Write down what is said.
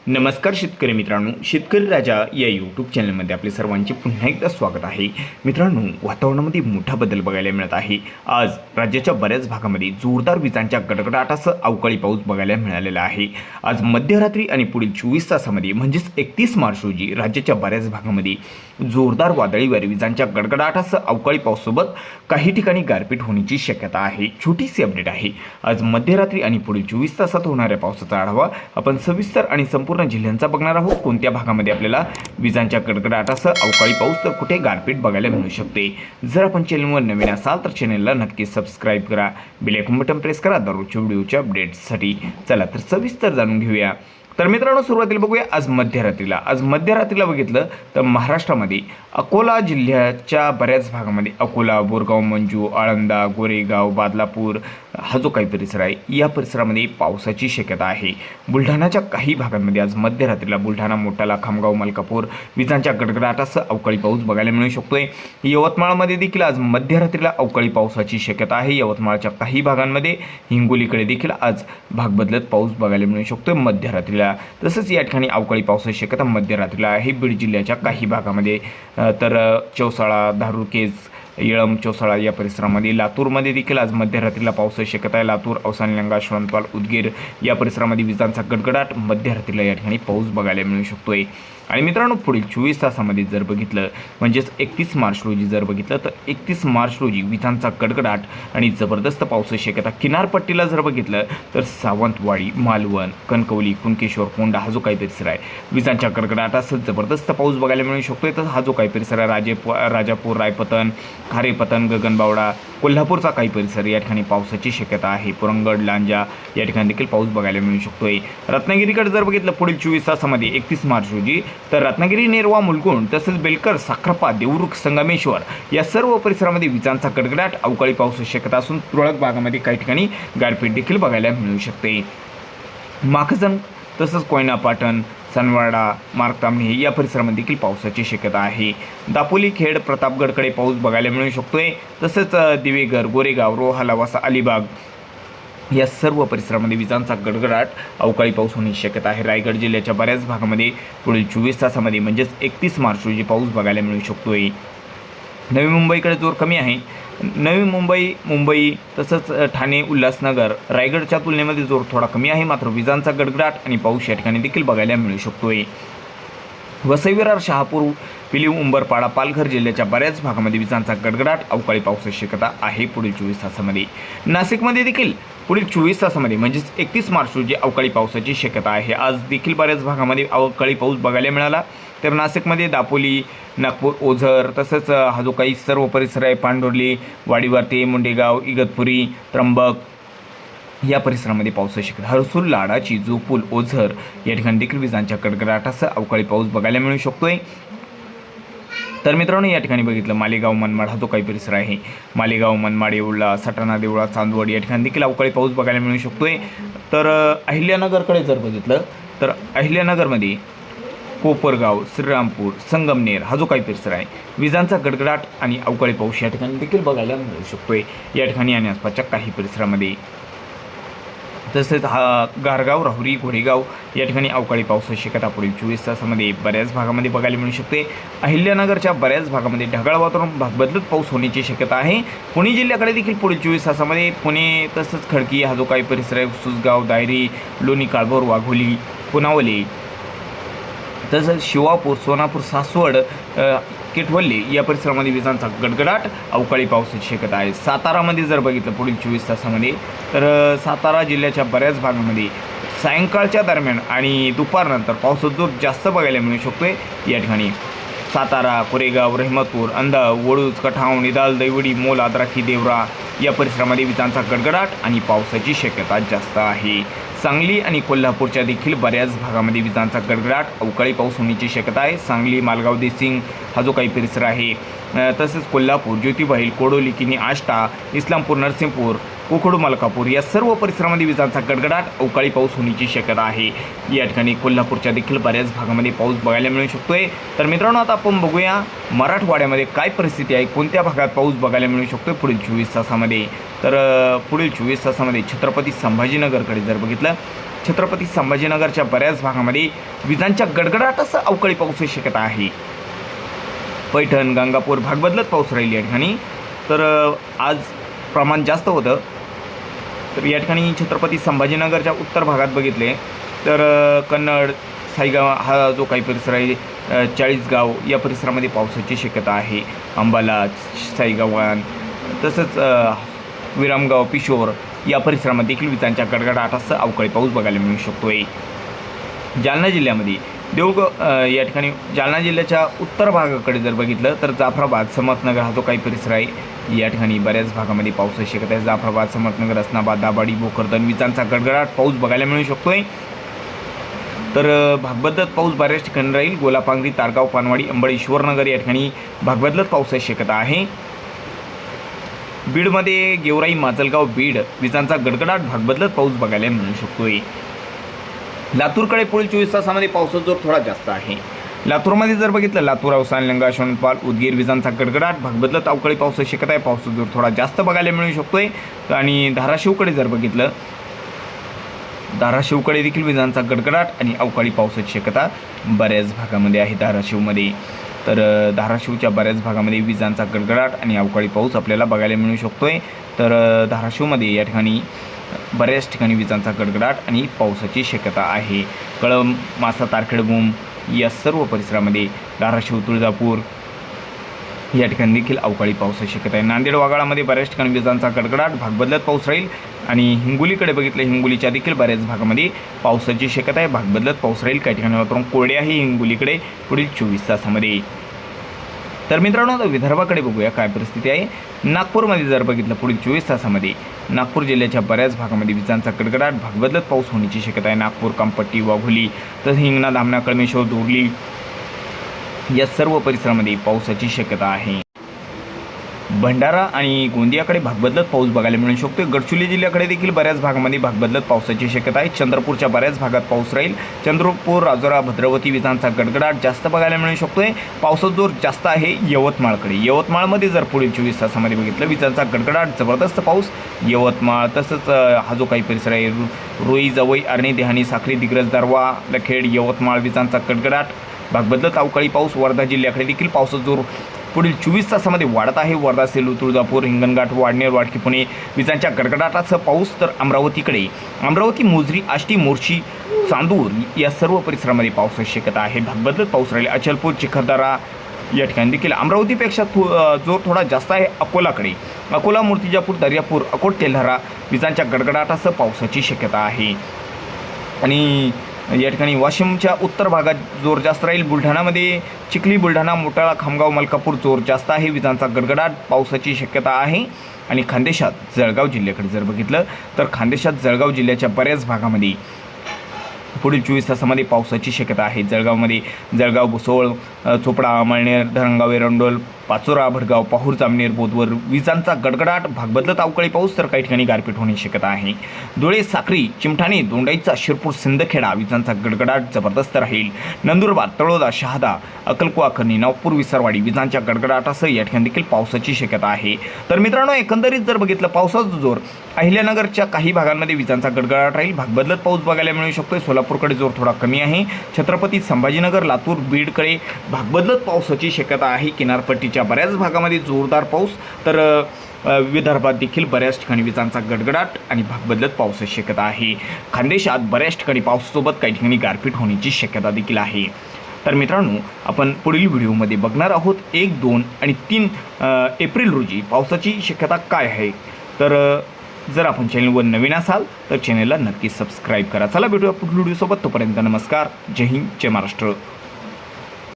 नमस्कार शेतकरी मित्रांनो, शेतकरी राजा या यूट्यूब चॅनलमध्ये आपले सर्वांचे पुन्हा एकदा स्वागत आहे. मित्रांनो, वातावरणामध्ये मोठा बदल बघायला मिळत आहे. आज राज्याच्या बऱ्याच भागामध्ये जोरदार विजांच्या गडगडाटासह अवकाळी पाऊस बघायला मिळालेला आहे. आज मध्यरात्री आणि पुढील 24 तासामध्ये म्हणजेच 31 मार्च रोजी राज्याच्या बऱ्याच भागामध्ये जोरदार वादळी वारे विजांच्या गडगडाटासह अवकाळी पावसासोबत काही ठिकाणी गारपीट होण्याची शक्यता आहे. छोटीशी अपडेट आहे. आज मध्यरात्री आणि पुढील 24 तासात होणाऱ्या पावसाचा आढावा आपण सविस्तर आणि संपूर्ण जिल्ह्यांचा बघणार आहोत. कोणत्या भागामध्ये आपल्याला विजांच्या गडगडाटासह अवकाळी पाऊस तर कुठे गारपीट बघायला मिळू शकते. जर आपण चॅनलवर नवीन असाल तर चॅनलला नक्की सबस्क्राईब करा, बेल आयकॉन बटन प्रेस करा दररोजच्या व्हिडिओच्या अपडेट्ससाठी. चला तर सविस्तर जाणून घेऊया. तर मित्रांनो, सुरुवातीला बघूया आज मध्यरात्रीला बघितलं तर महाराष्ट्रामध्ये अकोला जिल्ह्याच्या बऱ्याच भागामध्ये अकोला, बोरगाव, मंजू, आळंदा, गोरेगाव, बादलापूर हा जो काही परिसर आहे या परिसरामध्ये पावसाची शक्यता आहे. बुलढाणाच्या काही भागांमध्ये आज मध्यरात्रीला बुलढाणा, मोटाला, खामगाव, मलकापूर विजांच्या गडगडाटासह अवकाळी पाऊस बघायला मिळू शकतोय. यवतमाळमध्ये देखील आज मध्यरात्रीला अवकाळी पावसाची शक्यता आहे. यवतमाळच्या काही भागांमध्ये हिंगोलीकडे देखील आज भाग बदलत पाऊस बघायला मिळू शकतोय मध्यरात्रीला. तसंच या ठिकाणी अवकाळी पावसाची शक्यता मध्यरात्रीला आहे बीड जिल्ह्याच्या काही भागामध्ये, तर चौसाळा, धारुरकेज, येळंब, चौसाळा या परिसरामध्ये. लातूरमध्ये देखील आज मध्यरात्रीला पावसाची शक्यता आहे. लातूर, औसा, निलंगा, श्रवणपाल, उदगीर या परिसरामध्ये विजांचा गडगडाट मध्यरात्रीला या ठिकाणी पाऊस बघायला मिळू शकतोय. आणि मित्रांनो, पुढील 24 तासामध्ये जर बघितलं म्हणजेच 31 मार्च रोजी जर बघितलं तर 31 मार्च रोजी विजांचा गडगडाट आणि जबरदस्त पावसाची शक्यता. किनारपट्टीला जर बघितलं तर सावंतवाडी, मालवण, कणकवली, कुणकेश्वर, कोंढा हा जो काही परिसर आहे विजांच्या गडगडाटासह जबरदस्त पाऊस बघायला मिळू शकतोय. तर हा जो काही परिसर आहे राजापूर, रायपतन, खारेपतन, गगनबावडा, कोल्हापूरचा काही परिसर या ठिकाणी पावसाची शक्यता आहे. पुरंगड, लांजा या ठिकाणी देखील पाऊस बघायला मिळू शकतोय. रत्नागिरीकडे जर बघितलं पुढील 24 तासामध्ये 31 मार्च रोजी तर रत्नागिरी, नेरवा, मुलगुण तसेच बेलकर, साखरपा, देवरुख, संगमेश्वर या सर्व परिसरामध्ये विजांचा गडगडाट अवकाळी पावसाची शक्यता असून तुरळक भागामध्ये काही ठिकाणी गारपीट देखील बघायला मिळू शकते. माखजन तसंच कोयना, पाटण, सनवाडा, मार्गतामणी या परिसरामध्ये देखील पावसाची शक्यता आहे. दापोली, खेड, प्रतापगडकडे पाऊस बघायला मिळू शकतोय. तसेच दिवेघर, गोरेगाव, रोहा, लवासा, अलिबाग या सर्व परिसरामध्ये विजांचा गडगडाट अवकाळी पाऊस होण्याची शक्यता आहे. रायगड जिल्ह्याच्या बऱ्याच भागामध्ये पुढील 24 तासामध्ये म्हणजेच 31 मार्च रोजी पाऊस बघायला मिळू शकतोय. नवी मुंबईकडे जोर कमी आहे. नवी मुंबई तसंच ठाणे, उल्हासनगर, रायगडच्या तुलनेमध्ये जोर थोडा कमी आहे. मात्र विजांचा गडगडाट आणि पाऊस या ठिकाणी देखील बघायला मिळू शकतोय. वसई, विरार, शहापूर, पिलीव, उंबरपाडा, पालघर जिल्ह्याच्या बऱ्याच भागामध्ये विजांचा गडगडाट अवकाळी पावसाची शक्यता आहे पुढील 24 तासामध्ये. नाशिकमध्ये देखील पुढील 24 तासामध्ये म्हणजेच 31 मार्च रोजी अवकाळी पावसाची शक्यता आहे. आज देखील बऱ्याच भागामध्ये अवकाळी पाऊस बघायला मिळाला. तर नाशिकमध्ये दापोली, नागपूर, ओझर तसंच हा जो काही सर्व परिसर आहे पांडुर्ली, वाडीवार्ते, मुंडेगाव, इगतपुरी, त्र्यंबक या परिसरामध्ये पावसाची शक्यता. हर्सूल, लाडाची, जोपूल, ओझर या ठिकाणी देखील विजांच्या गडगडाटासह अवकाळी पाऊस बघायला मिळू शकतोय. तर मित्रांनो, या ठिकाणी बघितलं मालेगाव, मनमाड हा जो काही परिसर आहे मालेगाव, मनमाड, येवला, सटाणा, देवळा, चांदवड या ठिकाणी देखील अवकाळी पाऊस बघायला मिळू शकतोय. तर अहिल्यानगरकडे जर बघितलं तर अहिल्यानगरमध्ये कोपरगाव, श्रीरामपूर, संगमनेर हा जो काही परिसर आहे विजांचा गडगडाट आणि अवकाळी पाऊस या ठिकाणी देखील बघायला मिळू शकतोय या ठिकाणी आणि आसपासच्या काही परिसरामध्ये. तसेच गारगाव, राहुरी, घोडेगाव या ठिकाणी अवकाळी पावसाची शक्यता पुढील 24 तासामध्ये बऱ्याच भागामध्ये बघायला मिळू शकते. अहिल्यानगरच्या बऱ्याच भागामध्ये ढगाळ वातावरण भागबदलत पाऊस होण्याची शक्यता आहे. पुणे जिल्ह्याकडे देखील पुढील 24 तासामध्ये पुणे तसंच खडकी हा जो काही परिसर आहे सुसगाव, दायरी, लोणी, काळभोर, वाघोली, पुनावली तसंच शिवापूर, सोनापूर, सासवड, केटवल्ली या परिसरामध्ये विजांचा गडगडाट अवकाळी पावसाची शक्यता आहे. सातारामध्ये जर बघितलं पुढील 24 तासामध्ये तर सातारा जिल्ह्याच्या बऱ्याच भागामध्ये सायंकाळच्या दरम्यान आणि दुपारनंतर पावसाचा जोर जास्त बघायला मिळू शकतोय. या ठिकाणी सातारा, कोरेगाव, रहमतपूर, अंधा, वडूज, कठाव, निदाल, दैवडी, मोल, आद्राखी, देवरा या परिसरामध्ये विजांचा गडगडाट आणि पावसाची शक्यता जास्त आहे. सांगली आणि कोल्हापूरच्या देखील बऱ्याच भागामध्ये विजांचा गडगडाट अवकाळी पाऊस होण्याची शक्यता आहे. सांगली, मालगाव, देसिंग हा जो काही परिसर आहे तसेच कोल्हापूर, ज्योतिबाईल, कोडोली, किनी, आष्टा, इस्लामपूर, नरसिंहपूर, कोकडू, मलकापूर या सर्व परिसरामध्ये विजांचा गडगडाट अवकाळी पाऊस होण्याची शक्यता आहे. या ठिकाणी कोल्हापूरच्या देखील बऱ्याच भागामध्ये पाऊस बघायला मिळू शकतोय. तर मित्रांनो, आता आपण बघूया मराठवाड्यामध्ये काय परिस्थिती आहे, कोणत्या भागात पाऊस बघायला मिळू शकतोय पुढील 24 तासामध्ये. तर पुढील 24 तासामध्ये छत्रपती संभाजीनगरकडे जर बघितलं छत्रपती संभाजीनगरच्या बऱ्याच भागामध्ये विजांच्या गडगडाटासह अवकाळी पाऊस शक्यता आहे. पैठण, गंगापूर भाग बदलत पाऊस राहील या ठिकाणी. तर आज प्रमाण जास्त होतं. तर या ठिकाणी छत्रपती संभाजीनगरच्या उत्तर भागात बघितले तर कन्नड, साईगाव हा जो काही परिसर आहे, चाळीसगाव या परिसरामध्ये पावसाची शक्यता आहे. अंबाला, साईगावान तसंच विरामगाव, पिशोर या परिसरामध्ये देखील विजांच्या गडगडाटासह अवकाळी पाऊस बघायला मिळू शकतो आहे. जालना जिल्ह्यामध्ये या ठिकाणी जालना जिल्ह्याच्या उत्तर भागाकडे जर बघितलं तर जाफराबाद, समर्थनगर हा जो काही परिसर आहे या ठिकाणी बऱ्याच भागामध्ये पावसाची शक्यता आहे. जाफराबाद, समर्थनगर, असनाबाद, दाभाडी, भोकरदन विजांचा गडगडाट पाऊस बघायला मिळू शकतो आहे. तर भागबदलत पाऊस बऱ्याच ठिकाणी राहील. गोलापांगरी, तारगाव, पानवाडी, अंबड, ईश्वरनगर या ठिकाणी भागबदलत पावसाची शक्यता आहे. बीडमध्ये गेवराई, माजलगाव, बीड विजांचा गडगडाट भागबदलत पाऊस बघायला मिळू शकतोय. लातूरकडे पुढील 24 तासामध्ये पावसाचा जोर थोडा जास्त आहे. लातूरमध्ये जर बघितलं लातूर, औसा, निलंगा, शोणपाल, उदगीर विजांचा गडगडाट भागबदलत अवकाळी पावसाची शक्यता आहे. पावसाचा जोर थोडा जास्त बघायला मिळू शकतोय. आणि धाराशिवकडे जर बघितलं धाराशिवकडे देखील विजांचा गडगडाट आणि अवकाळी पावसाची शक्यता बऱ्याच भागामध्ये आहे. धाराशिवमध्ये तर धाराशिवच्या बऱ्याच भागामध्ये विजांचा गडगडाट आणि अवकाळी पाऊस आपल्याला बघायला मिळू शकतोय. तर धाराशिवमध्ये या ठिकाणी बऱ्याच ठिकाणी विजांचा गडगडाट आणि पावसाची शक्यता आहे. कळंब, मासा, तारखेडबूम या सर्व परिसरामध्ये, धाराशिव, तुळजापूर या ठिकाणी देखील अवकाळी पावसाची शक्यता आहे. नांदेड, वाघाळामध्ये बऱ्याच ठिकाणी विजांचा गडगडाट भागबदलत पाऊस राहील. आणि हिंगोलीकडे बघितलं हिंगोलीच्या देखील बऱ्याच भागामध्ये पावसाची शक्यता आहे. भागबदलत पाऊस राहील. काही ठिकाणी वातावरण कोरडे आहे हिंगोलीकडे पुढील 24 तासामध्ये. तर मित्रांनो, आता विदर्भाकडे बघूया काय परिस्थिती आहे. नागपूरमध्ये जर बघितलं पुढील 24 तासामध्ये नागपूर जिल्ह्याच्या बऱ्याच भागामध्ये विजांचा गडगडाट भागबदलत पाऊस होण्याची शक्यता आहे. नागपूर, कामपट्टी, वाघोली तसंच हिंगणा, धामणा, कळमेश्वर, दोर्ली या सर्व परिसरामध्ये पावसाची शक्यता आहे. भंडारा आणि गोंदियाकडे भागबदलत पाऊस बघायला मिळू शकतो. गडचिरोली जिल्ह्याकडे देखील बऱ्याच भागामध्ये भागबदलत पावसाची शक्यता आहे. चंद्रपूरच्या बऱ्याच भागात पाऊस राहील. चंद्रपूर, राजोरा, भद्रावती विजांचा गडगडाट जास्त बघायला मिळू शकतोय. पावसाचा जोर जास्त आहे यवतमाळकडे. यवतमाळमध्ये जर पुढील 24 तासामध्ये बघितलं विजांचा गडगडाट जबरदस्त पाऊस यवतमाळ तसंच हा जो काही परिसर आहे रोई, जवई, अरणी, देहाणी, साखरी, दिग्रज, दारवा, लखेड, यवतमाळ विजांचा गडगडाट भागबदलत अवकाळी पाऊस. वर्धा जिल्ह्याकडे देखील पावसाचा जोर पुढील 24 तासामध्ये वाढत आहे. वर्धा, सेलू, तुळजापूर, हिंगणघाट, वाडनेर, वाडकी, पुणे विजांच्या गडगडाटासह पाऊस. तर अमरावती, मोजरी, आष्टी, मोर्शी, चांदूर या सर्व परिसरामध्ये पावसाची शक्यता आहे. भागबदलत पाऊस राहील. अचलपूर, चिखलदरा या ठिकाणी देखील अमरावतीपेक्षा जोर थोडा जास्त आहे. अकोला, मूर्तिजापूर, दर्यापूर, अकोट, तेल्हारा विजांच्या गडगडाटासह पावसाची शक्यता आहे. आणि या ठिकाणी वाशिमच्या उत्तर भागात जोर जास्त राहील. बुलढाणामध्ये चिखली, बुलढाणा, मोटाळा, खामगाव, मलकापूर जोर जास्त आहे. विजांचा गडगडाट पावसाची शक्यता आहे. आणि खानदेशात, जळगाव जिल्ह्याकडे जर बघितलं तर खानदेशात, जळगाव जिल्ह्याच्या बऱ्याच भागामध्ये पुढील 24 तासामध्ये पावसाची शक्यता आहे. जळगाव, भुसवळ, चोपडा, मळनेर, धरणगाव, एरंडोल, पाचोरा, भडगाव, पाहूर, जामनेर, बोदवर विजांचा गडगडाट भागबदलत अवकाळी पाऊस. तर काही ठिकाणी गारपीट होण्याची शक्यता आहे. धुळे, साक्री, चिमठाणे, दोंडाईचा, शिरपूर, सिंदखेडा विजांचा गडगडाट जबरदस्त राहील. नंदुरबार, तळोदा, शहादा, अक्कलकुवा, खर्नी, नागपूर, विसरवाडी विजांच्या गडगडाटासह या ठिकाणी देखील पावसाची शक्यता आहे. तर मित्रांनो, एकंदरीत जर बघितलं पावसाचा जोर अहिल्यानगरच्या काही भागांमध्ये विजांचा गडगडाट राहील. भागबदलत पाऊस बघायला मिळू शकतोय. सोलापूरकडे जोर थोडा कमी आहे. छत्रपती संभाजीनगर, लातूर, बीडकडे भागबदलत पावसाची शक्यता आहे. किनारपट्टीच्या बऱ्याच भागामध्ये जोरदार पाऊस. तर विदर्भात देखील बऱ्याच ठिकाणी विजांचा गडगडाट आणि भागबदलत पावसाची शक्यता आहे. खानदेशात बऱ्याच ठिकाणी पावसासोबत काही ठिकाणी गारपीट होण्याची शक्यता देखील आहे. तर मित्रांनो, आपण पुढील व्हिडिओमध्ये बघणार आहोत 1, 2 आणि 3 एप्रिल रोजी पावसाची शक्यता काय आहे. तर जर आपण चॅनलवर नवीन असाल तर चॅनलला नक्की सबस्क्राईब करा. चला भेटूया पुढील व्हिडिओसोबत. तोपर्यंत नमस्कार. जय हिंद, जय महाराष्ट्र.